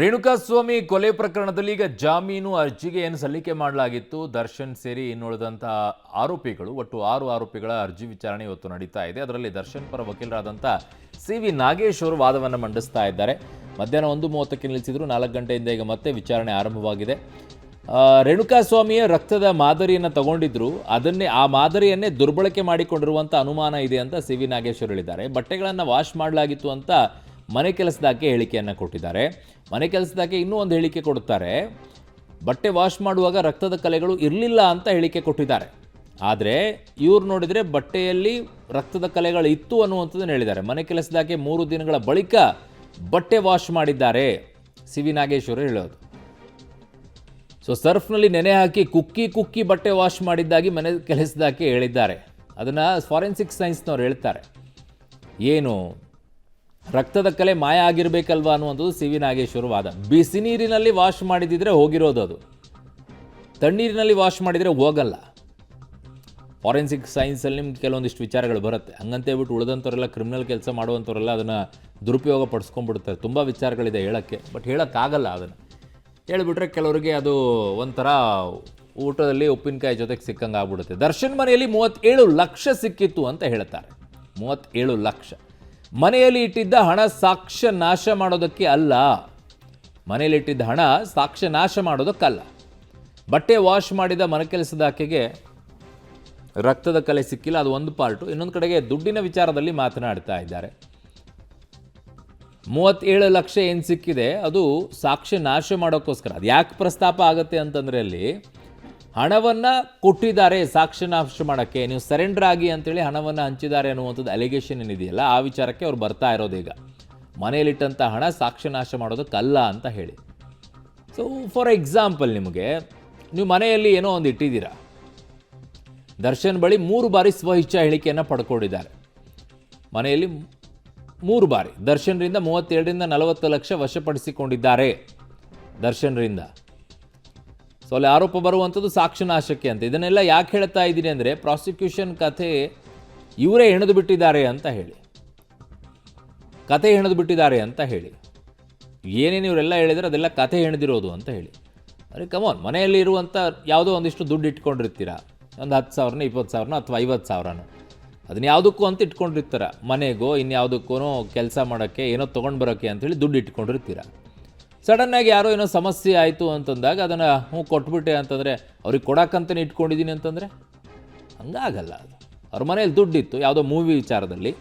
ರೇಣುಕಾಸ್ವಾಮಿ ಕೊಲೆ ಪ್ರಕರಣದಲ್ಲಿ ಈಗ ಜಾಮೀನು ಅರ್ಜಿಗೆ ಏನು ಸಲ್ಲಿಕೆ ಮಾಡಲಾಗಿತ್ತು. ದರ್ಶನ್ ಸೇರಿ ಇನ್ನುಳಿದಂತಹ ಆರೋಪಿಗಳು, ಒಟ್ಟು 6 ಆರೋಪಿಗಳ ಅರ್ಜಿ ವಿಚಾರಣೆ ಇವತ್ತು ನಡೀತಾ ಇದೆ. ಅದರಲ್ಲಿ ದರ್ಶನ್ ಪರ ವಕೀಲರಾದಂಥ ಸಿ.ವಿ. ನಾಗೇಶ್ ಅವರು ವಾದವನ್ನು ಮಂಡಿಸ್ತಾ ಇದ್ದಾರೆ. ಮಧ್ಯಾಹ್ನ 1:30ಕ್ಕೆ ನಿಲ್ಲಿಸಿದ್ರು. 4 ಗಂಟೆಯಿಂದ ಈಗ ಮತ್ತೆ ವಿಚಾರಣೆ ಆರಂಭವಾಗಿದೆ. ರೇಣುಕಾಸ್ವಾಮಿಯ ರಕ್ತದ ಮಾದರಿಯನ್ನು ತಗೊಂಡಿದ್ರು, ಆ ಮಾದರಿಯನ್ನೇ ದುರ್ಬಳಕೆ ಮಾಡಿಕೊಂಡಿರುವಂಥ ಅನುಮಾನ ಇದೆ ಅಂತ ಸಿ.ವಿ. ನಾಗೇಶ್ ಅವರು ಹೇಳಿದ್ದಾರೆ. ಬಟ್ಟೆಗಳನ್ನು ವಾಶ್ ಮಾಡಲಾಗಿತ್ತು ಅಂತ ಮನೆ ಕೆಲಸದಾಕೆ ಹೇಳಿಕೆಯನ್ನು ಕೊಟ್ಟಿದ್ದಾರೆ. ಮನೆ ಕೆಲಸದಾಕೆ ಇನ್ನೂ ಒಂದು ಹೇಳಿಕೆ ಕೊಡುತ್ತಾರೆ. ಬಟ್ಟೆ ವಾಶ್ ಮಾಡುವಾಗ ರಕ್ತದ ಕಲೆಗಳು ಇರಲಿಲ್ಲ ಅಂತ ಹೇಳಿಕೆ ಕೊಟ್ಟಿದ್ದಾರೆ. ಆದರೆ ಇವ್ರು ನೋಡಿದರೆ ಬಟ್ಟೆಯಲ್ಲಿ ರಕ್ತದ ಕಲೆಗಳು ಇತ್ತು ಅನ್ನುವಂಥದ್ದನ್ನು ಹೇಳಿದ್ದಾರೆ. ಮನೆ ಕೆಲಸದಾಕೆ 3 ದಿನಗಳ ಬಳಿಕ ಬಟ್ಟೆ ವಾಶ್ ಮಾಡಿದ್ದಾರೆ ಸಿ.ವಿ. ನಾಗೇಶ್ ಅವರು ಹೇಳೋದು. ಸೊ ಸರ್ಫ್ನಲ್ಲಿ ನೆನೆ ಹಾಕಿ ಕುಕ್ಕಿ ಬಟ್ಟೆ ವಾಶ್ ಮಾಡಿದ್ದಾಗಿ ಮನೆ ಕೆಲಸದಾಕೆ ಹೇಳಿದ್ದಾರೆ. ಅದನ್ನು ಫಾರೆನ್ಸಿಕ್ ಸೈನ್ಸ್ನವ್ರು ಹೇಳ್ತಾರೆ. ಏನು ರಕ್ತದ ಕಲೆ ಮಾಯ ಆಗಿರಬೇಕಲ್ವಾ ಅನ್ನುವಂಥದ್ದು ಸಿ.ವಿ. ನಾಗೇಶ್ವರ ವಾದ. ಬಿಸಿ ನೀರಿನಲ್ಲಿ ವಾಶ್ ಮಾಡಿದಿದ್ರೆ ಹೋಗಿರೋದು, ಅದು ತಣ್ಣೀರಿನಲ್ಲಿ ವಾಶ್ ಮಾಡಿದರೆ ಹೋಗಲ್ಲ. ಫಾರೆನ್ಸಿಕ್ ಸೈನ್ಸಲ್ಲಿ ನಿಮ್ಗೆ ಕೆಲವೊಂದಿಷ್ಟು ವಿಚಾರಗಳು ಬರುತ್ತೆ. ಹಂಗಂತೇಳ್ಬಿಟ್ಟು ಉಳಿದಂಥವರೆಲ್ಲ ಕ್ರಿಮಿನಲ್ ಕೆಲಸ ಮಾಡುವಂಥವರೆಲ್ಲ ಅದನ್ನು ದುರುಪಯೋಗ ಪಡಿಸ್ಕೊಂಡ್ಬಿಡ್ತಾರೆ. ತುಂಬ ವಿಚಾರಗಳಿದೆ ಹೇಳೋಕ್ಕೆ, ಬಟ್ ಹೇಳೋಕ್ಕಾಗಲ್ಲ. ಅದನ್ನು ಹೇಳಿಬಿಟ್ರೆ ಕೆಲವರಿಗೆ ಅದು ಒಂಥರ ಊಟದಲ್ಲಿ ಉಪ್ಪಿನಕಾಯಿ ಜೊತೆಗೆ ಸಿಕ್ಕಂಗೆ ಆಗ್ಬಿಡುತ್ತೆ. ದರ್ಶನ್ ಮನೆಯಲ್ಲಿ 37 ಲಕ್ಷ ಸಿಕ್ಕಿತ್ತು ಅಂತ ಹೇಳ್ತಾರೆ. 37 ಲಕ್ಷ ಮನೆಯಲ್ಲಿ ಇಟ್ಟಿದ್ದ ಹಣ ಸಾಕ್ಷ್ಯ ನಾಶ ಮಾಡೋದಕ್ಕೆ ಅಲ್ಲ. ಮನೆಯಲ್ಲಿ ಇಟ್ಟಿದ್ದ ಹಣ ಸಾಕ್ಷ್ಯ ನಾಶ ಮಾಡೋದಕ್ಕಲ್ಲ. ಬಟ್ಟೆ ವಾಶ್ ಮಾಡಿದ ಮನೆ ಕೆಲಸದ ಆಕೆಗೆ ರಕ್ತದ ಕಲೆ ಸಿಕ್ಕಿಲ್ಲ, ಅದು ಒಂದು ಪಾರ್ಟು. ಇನ್ನೊಂದು ಕಡೆಗೆ ದುಡ್ಡಿನ ವಿಚಾರದಲ್ಲಿ ಮಾತನಾಡ್ತಾ ಇದ್ದಾರೆ. 37 ಲಕ್ಷ ಏನು ಸಿಕ್ಕಿದೆ ಅದು ಸಾಕ್ಷ್ಯ ನಾಶ ಮಾಡೋಕ್ಕೋಸ್ಕರ. ಅದು ಯಾಕೆ ಪ್ರಸ್ತಾಪ ಆಗುತ್ತೆ ಅಂತಂದರೆ, ಅಲ್ಲಿ ಹಣವನ್ನು ಕೊಟ್ಟಿದ್ದಾರೆ ಸಾಕ್ಷ್ಯ ನಾಶ ಮಾಡೋಕ್ಕೆ, ನೀವು ಸರೆಂಡರ್ ಆಗಿ ಅಂತೇಳಿ ಹಣವನ್ನು ಹಂಚಿದ್ದಾರೆ ಅನ್ನುವಂಥದ್ದು ಅಲಿಗೇಷನ್ ಏನಿದೆಯಲ್ಲ, ಆ ವಿಚಾರಕ್ಕೆ ಅವ್ರು ಬರ್ತಾ ಇರೋದು. ಈಗ ಮನೆಯಲ್ಲಿಟ್ಟಂಥ ಹಣ ಸಾಕ್ಷ್ಯ ನಾಶ ಮಾಡೋದಕ್ಕಲ್ಲ ಅಂತ ಹೇಳಿ. ಸೊ ಫಾರ್ ಎಕ್ಸಾಂಪಲ್, ನೀವು ಮನೆಯಲ್ಲಿ ಏನೋ ಒಂದು ಇಟ್ಟಿದ್ದೀರಾ. ದರ್ಶನ್ ಬಳಿ 3 ಬಾರಿ ಸ್ವಇಚ್ಛಾ ಹೇಳಿಕೆಯನ್ನು ಪಡ್ಕೊಂಡಿದ್ದಾರೆ. ಮನೆಯಲ್ಲಿ 3 ಬಾರಿ ದರ್ಶನ್ರಿಂದ 37ರಿಂದ 40 ಲಕ್ಷ ವಶಪಡಿಸಿಕೊಂಡಿದ್ದಾರೆ ದರ್ಶನ್ರಿಂದ. ಸೊ ಅಲ್ಲಿ ಆರೋಪ ಬರುವಂಥದ್ದು ಸಾಕ್ಷ್ಯನಾಶಕ್ಕೆ ಅಂತ. ಇದನ್ನೆಲ್ಲ ಯಾಕೆ ಹೇಳ್ತಾ ಇದ್ದೀನಿ ಅಂದರೆ, ಪ್ರಾಸಿಕ್ಯೂಷನ್ ಕಥೆ ಇವರೇ ಹೆಣೆದು ಬಿಟ್ಟಿದ್ದಾರೆ ಅಂತ ಹೇಳಿ. ಏನೇನು ಇವರೆಲ್ಲ ಹೇಳಿದರೆ ಅದೆಲ್ಲ ಕಥೆ ಹೆಣೆದಿರೋದು ಅಂತ ಹೇಳಿ. ಅರೆ ಕಮಾನ್, ಮನೆಯಲ್ಲಿ ಇರುವಂಥ ಯಾವುದೋ ಒಂದಿಷ್ಟು ದುಡ್ಡು ಇಟ್ಕೊಂಡಿರ್ತೀರ, ಒಂದು 10,000 20,000 ಅಥವಾ 50,000, ಅದನ್ನ ಯಾವುದಕ್ಕೂ ಅಂತ ಇಟ್ಕೊಂಡಿರ್ತೀರ. ಮನೆಗೋ ಇನ್ಯಾವುದಕ್ಕೂ ಕೆಲಸ ಮಾಡೋಕ್ಕೆ, ಏನೋ ತೊಗೊಂಡು ಬರೋಕ್ಕೆ ಅಂಥೇಳಿ ದುಡ್ಡು ಇಟ್ಕೊಂಡಿರ್ತೀರ. ಸಡನ್ನಾಗಿ ಯಾರೋ ಏನೋ ಸಮಸ್ಯೆ ಆಯಿತು ಅಂತಂದಾಗ ಅದನ್ನು ಕೊಟ್ಬಿಟ್ಟೆ ಅಂತಂದರೆ, ಅವ್ರಿಗೆ ಕೊಡೋಕ್ಕಂತಲೇ ಇಟ್ಕೊಂಡಿದ್ದೀನಿ ಅಂತಂದರೆ ಹಂಗಾಗಲ್ಲ. ಅದು ಅವ್ರ ಮನೇಲಿ ದುಡ್ಡಿತ್ತು, ಯಾವುದೋ ಮೂವಿ ವಿಚಾರದಲ್ಲಿ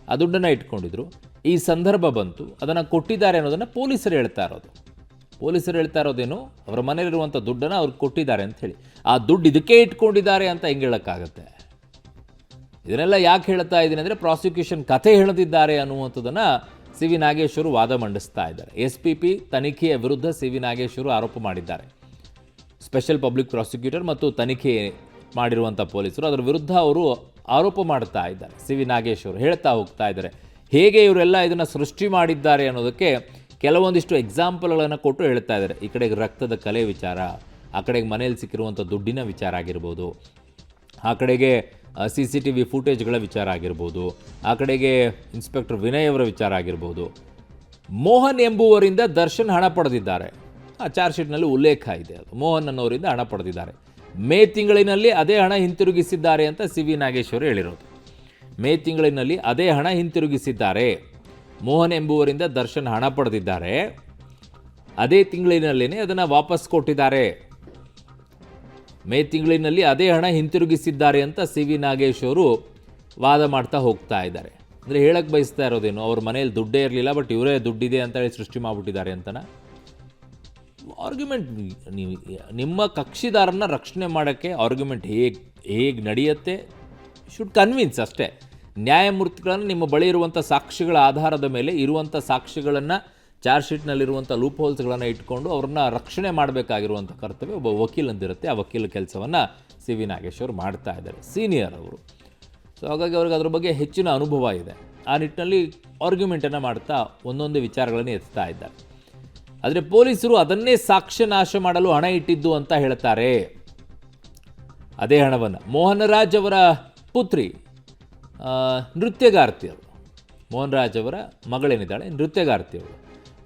ಆ ದುಡ್ಡನ್ನು ಇಟ್ಕೊಂಡಿದ್ರು. ಈ ಸಂದರ್ಭ ಬಂತು, ಅದನ್ನು ಕೊಟ್ಟಿದ್ದಾರೆ ಅನ್ನೋದನ್ನು ಪೊಲೀಸರು ಹೇಳ್ತಾ ಇರೋದೇನು, ಅವರ ಮನೇಲಿರುವಂಥ ದುಡ್ಡನ್ನು ಅವ್ರಿಗೆ ಕೊಟ್ಟಿದ್ದಾರೆ ಅಂತ ಹೇಳಿ. ಆ ದುಡ್ಡು ಇದಕ್ಕೆ ಇಟ್ಕೊಂಡಿದ್ದಾರೆ ಅಂತ ಹೆಂಗೆ ಹೇಳೋಕ್ಕಾಗತ್ತೆ? ಇದನ್ನೆಲ್ಲ ಯಾಕೆ ಹೇಳ್ತಾ ಇದ್ದೀನಿ ಅಂದರೆ, ಪ್ರಾಸಿಕ್ಯೂಷನ್ ಕಥೆ ಹೇಳದಿದ್ದಾರೆ ಅನ್ನುವಂಥದ್ದನ್ನು ಸಿ.ವಿ. ನಾಗೇಶ್ವರು ವಾದ ಮಂಡಿಸ್ತಾ ಇದ್ದಾರೆ. SPP ತನಿಖೆಯ ವಿರುದ್ಧ ಸಿ.ವಿ. ನಾಗೇಶ್ವರು ಆರೋಪ ಮಾಡಿದ್ದಾರೆ. ಸ್ಪೆಷಲ್ ಪಬ್ಲಿಕ್ ಪ್ರಾಸಿಕ್ಯೂಟರ್ ಮತ್ತು ತನಿಖೆ ಮಾಡಿರುವಂಥ ಪೊಲೀಸರು ಅದರ ವಿರುದ್ಧ ಅವರು ಆರೋಪ ಮಾಡ್ತಾ ಇದ್ದಾರೆ. ಸಿ.ವಿ. ನಾಗೇಶ್ವರು ಹೇಳ್ತಾ ಹೋಗ್ತಾ ಇದ್ದಾರೆ ಹೇಗೆ ಇವರೆಲ್ಲ ಇದನ್ನು ಸೃಷ್ಟಿ ಮಾಡಿದ್ದಾರೆ ಅನ್ನೋದಕ್ಕೆ ಕೆಲವೊಂದಿಷ್ಟು ಎಕ್ಸಾಂಪಲ್ಗಳನ್ನು ಕೊಟ್ಟು ಹೇಳ್ತಾ ಇದ್ದಾರೆ. ಈ ಕಡೆಗೆ ರಕ್ತದ ಕಲೆ ವಿಚಾರ, ಆ ಕಡೆಗೆ ಮನೆಯಲ್ಲಿ ಸಿಕ್ಕಿರುವಂಥ ದುಡ್ಡಿನ ವಿಚಾರ ಆಗಿರ್ಬೋದು, ಆ ಕಡೆಗೆ CCTV ಫುಟೇಜ್ಗಳ ವಿಚಾರ ಆಗಿರ್ಬೋದು, ಆ ಕಡೆಗೆ ಇನ್ಸ್ಪೆಕ್ಟರ್ ವಿನಯ್ ಅವರ ವಿಚಾರ ಆಗಿರ್ಬೋದು. ಮೋಹನ್ ಎಂಬುವರಿಂದ ದರ್ಶನ್ ಹಣ ಪಡೆದಿದ್ದಾರೆ. ಆ ಚಾರ್ಜ್ ಶೀಟ್ನಲ್ಲಿ ಉಲ್ಲೇಖ ಇದೆ, ಅದು ಮೋಹನ್ ಅನ್ನೋರಿಂದ ಹಣ ಪಡೆದಿದ್ದಾರೆ. ಮೇ ತಿಂಗಳಿನಲ್ಲಿ ಅದೇ ಹಣ ಹಿಂತಿರುಗಿಸಿದ್ದಾರೆ ಅಂತ ಸಿ.ವಿ. ನಾಗೇಶ್ವರು ಹೇಳಿರೋದು. ಮೇ ತಿಂಗಳಿನಲ್ಲಿ ಅದೇ ಹಣ ಹಿಂತಿರುಗಿಸಿದ್ದಾರೆ. ಮೋಹನ್ ಎಂಬುವರಿಂದ ದರ್ಶನ್ ಹಣ ಪಡೆದಿದ್ದಾರೆ, ಅದೇ ತಿಂಗಳಿನಲ್ಲೇ ಅದನ್ನು ವಾಪಸ್ ಕೊಟ್ಟಿದ್ದಾರೆ. ಮೇ ತಿಂಗಳಿನಲ್ಲಿ ಅದೇ ಹಣ ಹಿಂತಿರುಗಿಸಿದ್ದಾರೆ ಅಂತ ಸಿ.ವಿ. ನಾಗೇಶ್ ಅವರು ವಾದ ಮಾಡ್ತಾ ಹೋಗ್ತಾ ಇದ್ದಾರೆ. ಅಂದರೆ ಹೇಳಕ್ಕೆ ಬಯಸ್ತಾ ಇರೋದೇನು, ಅವ್ರ ಮನೇಲಿ ದುಡ್ಡೇ ಇರಲಿಲ್ಲ, ಬಟ್ ಇವರೇ ದುಡ್ಡಿದೆ ಅಂತ ಹೇಳಿ ಸೃಷ್ಟಿ ಮಾಡಿಬಿಟ್ಟಿದ್ದಾರೆ ಅಂತನ ಆರ್ಗ್ಯುಮೆಂಟ್. ನೀವು ನಿಮ್ಮ ಕಕ್ಷಿದಾರನ ರಕ್ಷಣೆ ಮಾಡೋಕ್ಕೆ ಆರ್ಗ್ಯುಮೆಂಟ್ ಹೇಗೆ ನಡೆಯುತ್ತೆ, ಶುಡ್ ಕನ್ವಿನ್ಸ್ ಅಷ್ಟೇ. ನ್ಯಾಯಮೂರ್ತಿಗಳನ್ನು ನಿಮ್ಮ ಬಳಿ ಇರುವಂಥ ಸಾಕ್ಷಿಗಳ ಆಧಾರದ ಮೇಲೆ ಇರುವಂಥ ಸಾಕ್ಷಿಗಳನ್ನು, ಚಾರ್ಜ್ ಶೀಟ್ನಲ್ಲಿರುವಂಥ ಲೂಪ್ ಹೋಲ್ಸ್ಗಳನ್ನು ಇಟ್ಕೊಂಡು ಅವ್ರನ್ನ ರಕ್ಷಣೆ ಮಾಡಬೇಕಾಗಿರುವಂಥ ಕರ್ತವ್ಯ ಒಬ್ಬ ವಕೀಲಂದಿರುತ್ತೆ. ಆ ವಕೀಲ ಕೆಲಸವನ್ನು ಸಿ.ವಿ. ನಾಗೇಶ್ ಅವರು ಮಾಡ್ತಾ ಇದ್ದಾರೆ, ಸೀನಿಯರ್ ಅವರು. ಸೊ ಹಾಗಾಗಿ ಅವ್ರಿಗೆ ಅದ್ರ ಬಗ್ಗೆ ಹೆಚ್ಚಿನ ಅನುಭವ ಇದೆ. ಆ ನಿಟ್ಟಿನಲ್ಲಿ ಆರ್ಗ್ಯುಮೆಂಟನ್ನು ಮಾಡ್ತಾ ಒಂದೊಂದೇ ವಿಚಾರಗಳನ್ನು ಎತ್ತಾ ಇದ್ದಾರೆ. ಆದರೆ ಪೊಲೀಸರು ಅದನ್ನೇ ಸಾಕ್ಷ್ಯ ನಾಶ ಮಾಡಲು ಹಣ ಇಟ್ಟಿದ್ದು ಅಂತ ಹೇಳ್ತಾರೆ. ಅದೇ ಹಣವನ್ನು ಮೋಹನ್ ರಾಜ್ ಅವರ ಪುತ್ರಿ ನೃತ್ಯಗಾರ್ತಿ ಅವರು, ಮೋಹನ್ ರಾಜ್ ಅವರ ಮಗಳೇನಿದ್ದಾಳೆ ನೃತ್ಯಗಾರ್ತಿ ಅವರು,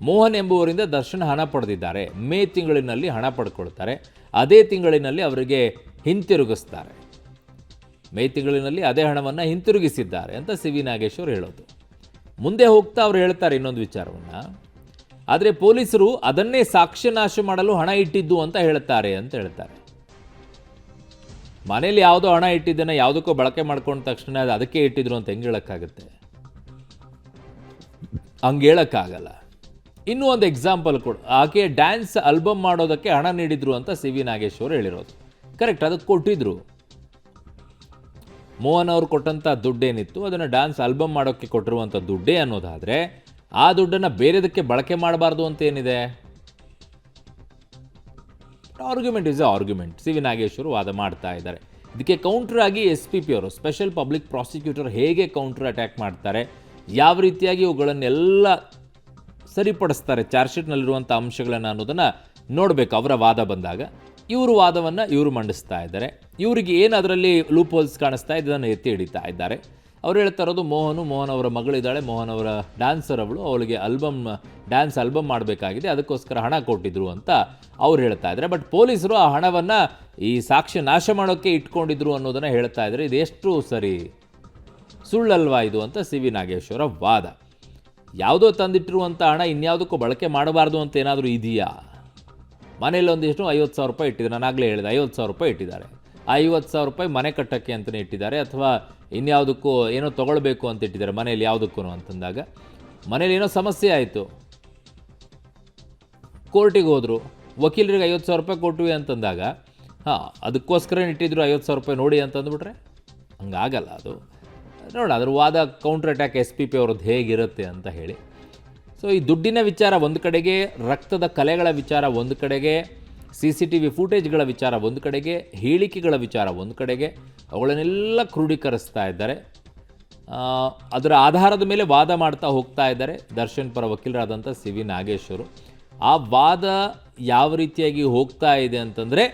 ಮೋಹನ್ ಎಂಬುವರಿಂದ ದರ್ಶನ್ ಹಣ ಪಡೆದಿದ್ದಾರೆ. ಮೇ ತಿಂಗಳಿನಲ್ಲಿ ಹಣ ಪಡ್ಕೊಳ್ತಾರೆ. ಅದೇ ತಿಂಗಳಿನಲ್ಲಿ ಅವರಿಗೆ ಹಿಂತಿರುಗಿಸ್ತಾರೆ. ಮೇ ತಿಂಗಳಿನಲ್ಲಿ ಅದೇ ಹಣವನ್ನು ಹಿಂತಿರುಗಿಸಿದ್ದಾರೆ ಅಂತ ಸಿ ವಿ ನಾಗೇಶ್ವರ್ ಹೇಳೋದು. ಮುಂದೆ ಹೋಗ್ತಾ ಅವ್ರು ಹೇಳ್ತಾರೆ ಇನ್ನೊಂದು ವಿಚಾರವನ್ನು, ಆದರೆ ಪೊಲೀಸರು ಅದನ್ನೇ ಸಾಕ್ಷ್ಯನಾಶ ಮಾಡಲು ಹಣ ಇಟ್ಟಿದ್ದು ಅಂತ ಹೇಳ್ತಾರೆ ಅಂತ ಹೇಳ್ತಾರೆ. ಮನೇಲಿ ಯಾವುದೋ ಹಣ ಇಟ್ಟಿದ್ದನ್ನು ಯಾವುದಕ್ಕೋ ಬಳಕೆ ಮಾಡ್ಕೊಂಡ ತಕ್ಷಣ ಅದಕ್ಕೆ ಇಟ್ಟಿದ್ರು ಅಂತ ಹೆಂಗೆ ಹೇಳೋಕ್ಕಾಗುತ್ತೆ? ಹಂಗೆ ಹೇಳೋಕ್ಕಾಗಲ್ಲ. ಇನ್ನೂ ಒಂದು ಎಕ್ಸಾಂಪಲ್ ಕೊಡು. ಆಕೆ ಡ್ಯಾನ್ಸ್ ಆಲ್ಬಮ್ ಮಾಡೋದಕ್ಕೆ ಹಣ ನೀಡಿದ್ರು ಅಂತ ಸಿ ವಿ ನಾಗೇಶ್ವರ್ ಹೇಳಿರೋದು. ಕರೆಕ್ಟ್, ಅದಕ್ಕೆ ಕೊಟ್ಟಿದ್ರು. ಮೋಹನ್ ಅವರು ಕೊಟ್ಟಂಥ ದುಡ್ಡೇನಿತ್ತು ಅದನ್ನು ಡ್ಯಾನ್ಸ್ ಆಲ್ಬಮ್ ಮಾಡೋಕ್ಕೆ ಕೊಟ್ಟಿರುವಂಥ ದುಡ್ಡೇ ಅನ್ನೋದಾದರೆ ಆ ದುಡ್ಡನ್ನು ಬೇರೆದಕ್ಕೆ ಬಳಕೆ ಮಾಡಬಾರ್ದು ಅಂತ ಏನಿದೆ? Argument is a argument. C V Nageshwar ವಾದ ಮಾಡ್ತಾ ಇದ್ದಾರೆ. ಇದಕ್ಕೆ ಕೌಂಟರ್ ಆಗಿ SPP ಅವರು, ಸ್ಪೆಷಲ್ ಪಬ್ಲಿಕ್ ಪ್ರಾಸಿಕ್ಯೂಟರ್, ಹೇಗೆ ಕೌಂಟರ್ ಅಟ್ಯಾಕ್ ಮಾಡ್ತಾರೆ, ಯಾವ ರೀತಿಯಾಗಿ ಇವುಗಳನ್ನೆಲ್ಲ ಸರಿಪಡಿಸ್ತಾರೆ ಚಾರ್ಜ್ ಶೀಟ್ನಲ್ಲಿರುವಂಥ ಅಂಶಗಳನ್ನು ಅನ್ನೋದನ್ನು ನೋಡಬೇಕು ಅವರ ವಾದ ಬಂದಾಗ. ಇವರು ವಾದವನ್ನು ಇವರು ಮಂಡಿಸ್ತಾ ಇದ್ದಾರೆ. ಇವರಿಗೆ ಏನು ಅದರಲ್ಲಿ ಲೂಪ್ ಹೋಲ್ಸ್ ಕಾಣಿಸ್ತಾ ಇದೆ ಅದನ್ನು ಎತ್ತಿ ಹಿಡಿತಾ ಇದ್ದಾರೆ. ಅವ್ರು ಹೇಳ್ತಾ ಇರೋದು ಮೋಹನ್ ಅವರ ಮಗಳಿದ್ದಾಳೆ, ಮೋಹನ್ ಅವರ ಡ್ಯಾನ್ಸರ್ ಅವಳು, ಅವಳಿಗೆ ಡ್ಯಾನ್ಸ್ ಆಲ್ಬಮ್ ಮಾಡಬೇಕಾಗಿದೆ, ಅದಕ್ಕೋಸ್ಕರ ಹಣ ಕೊಟ್ಟಿದ್ರು ಅಂತ ಅವ್ರು ಹೇಳ್ತಾ ಇದ್ದಾರೆ. ಬಟ್ ಪೊಲೀಸರು ಆ ಹಣವನ್ನು ಈ ಸಾಕ್ಷ್ಯ ನಾಶ ಮಾಡೋಕ್ಕೆ ಇಟ್ಕೊಂಡಿದ್ರು ಅನ್ನೋದನ್ನು ಹೇಳ್ತಾ ಇದ್ದಾರೆ. ಇದೆಷ್ಟು ಸರಿ? ಸುಳ್ಳಲ್ವಾ ಇದು ಅಂತ ಸಿ ವಿ ನಾಗೇಶ್ವರ ವಾದ. ಯಾವುದೋ ತಂದಿಟ್ಟಿರುವಂಥ ಹಣ ಇನ್ಯಾವುದಕ್ಕೂ ಬಳಕೆ ಮಾಡಬಾರ್ದು ಅಂತ ಏನಾದರೂ ಇದೆಯಾ? ಮನೇಲಿ ಒಂದಿಷ್ಟು 50,000 ರೂಪಾಯಿ ಇಟ್ಟಿದ್ದಾರೆ. ನಾನು ಆಗಲೇ ಹೇಳಿದೆ 50,000 ರೂಪಾಯಿ ಇಟ್ಟಿದ್ದಾರೆ. ಆ 50,000 ರೂಪಾಯಿ ಮನೆ ಕಟ್ಟೋಕ್ಕೆ ಅಂತಲೇ ಇಟ್ಟಿದ್ದಾರೆ, ಅಥವಾ ಇನ್ಯಾವುದಕ್ಕೂ ಏನೋ ತೊಗೊಳ್ಬೇಕು ಅಂತ ಇಟ್ಟಿದ್ದಾರೆ ಮನೇಲಿ ಯಾವುದಕ್ಕೂ ಅಂತಂದಾಗ, ಮನೇಲಿ ಏನೋ ಸಮಸ್ಯೆ ಆಯಿತು, ಕೋರ್ಟಿಗೆ ಹೋದರು, ವಕೀಲರಿಗೆ 50,000 ರೂಪಾಯಿ ಕೊಟ್ವಿ ಅಂತಂದಾಗ ಅದಕ್ಕೋಸ್ಕರ ಇಟ್ಟಿದ್ರು 50,000 ರೂಪಾಯಿ ನೋಡಿ ಅಂತಂದುಬಿಟ್ರೆ ಹಂಗಾಗಲ್ಲ. ಅದು ನೋಡ ಅದ್ರ ವಾದ ಕೌಂಟರ್ ಅಟ್ಯಾಕ್ SPP ಅವ್ರದ್ದು ಹೇಗಿರುತ್ತೆ ಅಂತ ಹೇಳಿ. ಸೊ ಈ ದುಡ್ಡಿನ ವಿಚಾರ ಒಂದು ಕಡೆಗೆ, ರಕ್ತದ ಕಲೆಗಳ ವಿಚಾರ ಒಂದು ಕಡೆಗೆ, CCTV ಫೂಟೇಜ್ಗಳ ವಿಚಾರ ಒಂದು ಕಡೆಗೆ, ಹೇಳಿಕೆಗಳ ವಿಚಾರ ಒಂದು ಕಡೆಗೆ, ಅವುಗಳನ್ನೆಲ್ಲ ಕ್ರೋಢೀಕರಿಸ್ತಾ ಇದ್ದಾರೆ. ಅದರ ಆಧಾರದ ಮೇಲೆ ವಾದ ಮಾಡ್ತಾ ಹೋಗ್ತಾ ಇದ್ದಾರೆ ದರ್ಶನ್ ಪರ ವಕೀಲರಾದಂಥ ಸಿ ವಿ ನಾಗೇಶ್ವರು. ಆ ವಾದ ಯಾವ ರೀತಿಯಾಗಿ ಹೋಗ್ತಾ ಇದೆ ಅಂತಂದರೆ,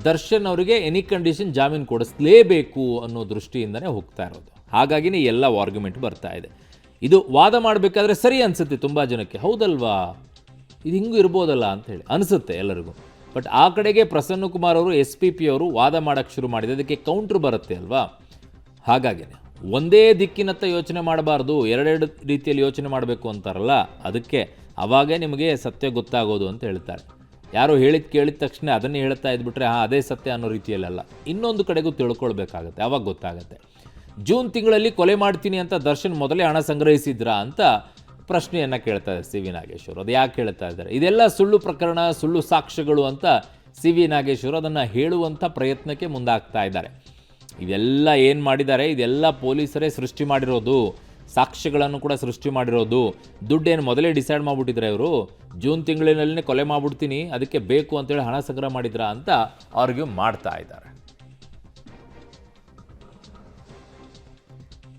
ದರ್ಶನ್ ಅವರಿಗೆ ಎನಿ ಕಂಡೀಷನ್ ಜಾಮೀನು ಕೊಡಿಸಲೇಬೇಕು ಅನ್ನೋ ದೃಷ್ಟಿಯಿಂದನೇ ಹೋಗ್ತಾ ಇರೋದು. ಹಾಗಾಗಿನೇ ಎಲ್ಲ ಆರ್ಗ್ಯುಮೆಂಟ್ ಬರ್ತಾ ಇದೆ. ಇದು ವಾದ ಮಾಡಬೇಕಾದ್ರೆ ಸರಿ ಅನಿಸುತ್ತೆ ತುಂಬ ಜನಕ್ಕೆ, ಹೌದಲ್ವಾ ಇದು ಹಿಂಗೂ ಇರ್ಬೋದಲ್ಲ ಅಂಥೇಳಿ ಅನಿಸುತ್ತೆ ಎಲ್ಲರಿಗೂ. ಬಟ್ ಆ ಕಡೆಗೆ ಪ್ರಸನ್ನ ಕುಮಾರ್ ಅವರು SPP ಅವರು ವಾದ ಮಾಡೋಕ್ಕೆ ಶುರು ಮಾಡಿದೆ, ಅದಕ್ಕೆ ಕೌಂಟ್ರ್ ಬರುತ್ತೆ ಅಲ್ವಾ. ಹಾಗಾಗಿನೇ ಒಂದೇ ದಿಕ್ಕಿನತ್ತ ಯೋಚನೆ ಮಾಡಬಾರ್ದು, ಎರಡೆರಡು ರೀತಿಯಲ್ಲಿ ಯೋಚನೆ ಮಾಡಬೇಕು ಅಂತಾರಲ್ಲ, ಅದಕ್ಕೆ ಅವಾಗೇ ನಿಮಗೆ ಸತ್ಯ ಗೊತ್ತಾಗೋದು ಅಂತ ಹೇಳ್ತಾರೆ. ಯಾರು ಕೇಳಿದ ತಕ್ಷಣ ಅದನ್ನೇ ಹೇಳ್ತಾ ಇದ್ಬಿಟ್ರೆ ಅದೇ ಸತ್ಯ ಅನ್ನೋ ರೀತಿಯಲ್ಲ, ಇನ್ನೊಂದು ಕಡೆಗೂ ತಿಳ್ಕೊಳ್ಬೇಕಾಗತ್ತೆ, ಆವಾಗ ಗೊತ್ತಾಗುತ್ತೆ. ಜೂನ್ ತಿಂಗಳಲ್ಲಿ ಕೊಲೆ ಮಾಡ್ತೀನಿ ಅಂತ ದರ್ಶನ್ ಮೊದಲೇ ಹಣ ಸಂಗ್ರಹಿಸಿದ್ರಾ ಅಂತ ಪ್ರಶ್ನೆಯನ್ನು ಕೇಳ್ತಾ ಇದ್ದಾರೆ ಸಿ ವಿ ನಾಗೇಶ್ವರು. ಅದು ಯಾಕೆ ಹೇಳ್ತಾ ಇದ್ದಾರೆ? ಇದೆಲ್ಲ ಸುಳ್ಳು ಪ್ರಕರಣ, ಸುಳ್ಳು ಸಾಕ್ಷ್ಯಗಳು ಅಂತ ಸಿ ವಿ ನಾಗೇಶ್ವರು ಅದನ್ನು ಹೇಳುವಂಥ ಪ್ರಯತ್ನಕ್ಕೆ ಮುಂದಾಗ್ತಾ ಇದ್ದಾರೆ. ಇದೆಲ್ಲ ಏನು ಮಾಡಿದ್ದಾರೆ, ಇದೆಲ್ಲ ಪೊಲೀಸರೇ ಸೃಷ್ಟಿ ಮಾಡಿರೋದು, ಸಾಕ್ಷ್ಯಗಳನ್ನು ಕೂಡ ಸೃಷ್ಟಿ ಮಾಡಿರೋದು. ದುಡ್ಡೇನು ಮೊದಲೇ ಡಿಸೈಡ್ ಮಾಡಿಬಿಟ್ಟಿದ್ರೆ ಇವರು, ಜೂನ್ ತಿಂಗಳಿನಲ್ಲೇ ಕೊಲೆ ಮಾಡಿಬಿಡ್ತೀನಿ ಅದಕ್ಕೆ ಬೇಕು ಅಂತೇಳಿ ಹಣ ಸಂಗ್ರಹ ಮಾಡಿದ್ರಾ ಅಂತ ಆರ್ಗ್ಯೂ ಮಾಡ್ತಾ ಇದ್ದಾರೆ.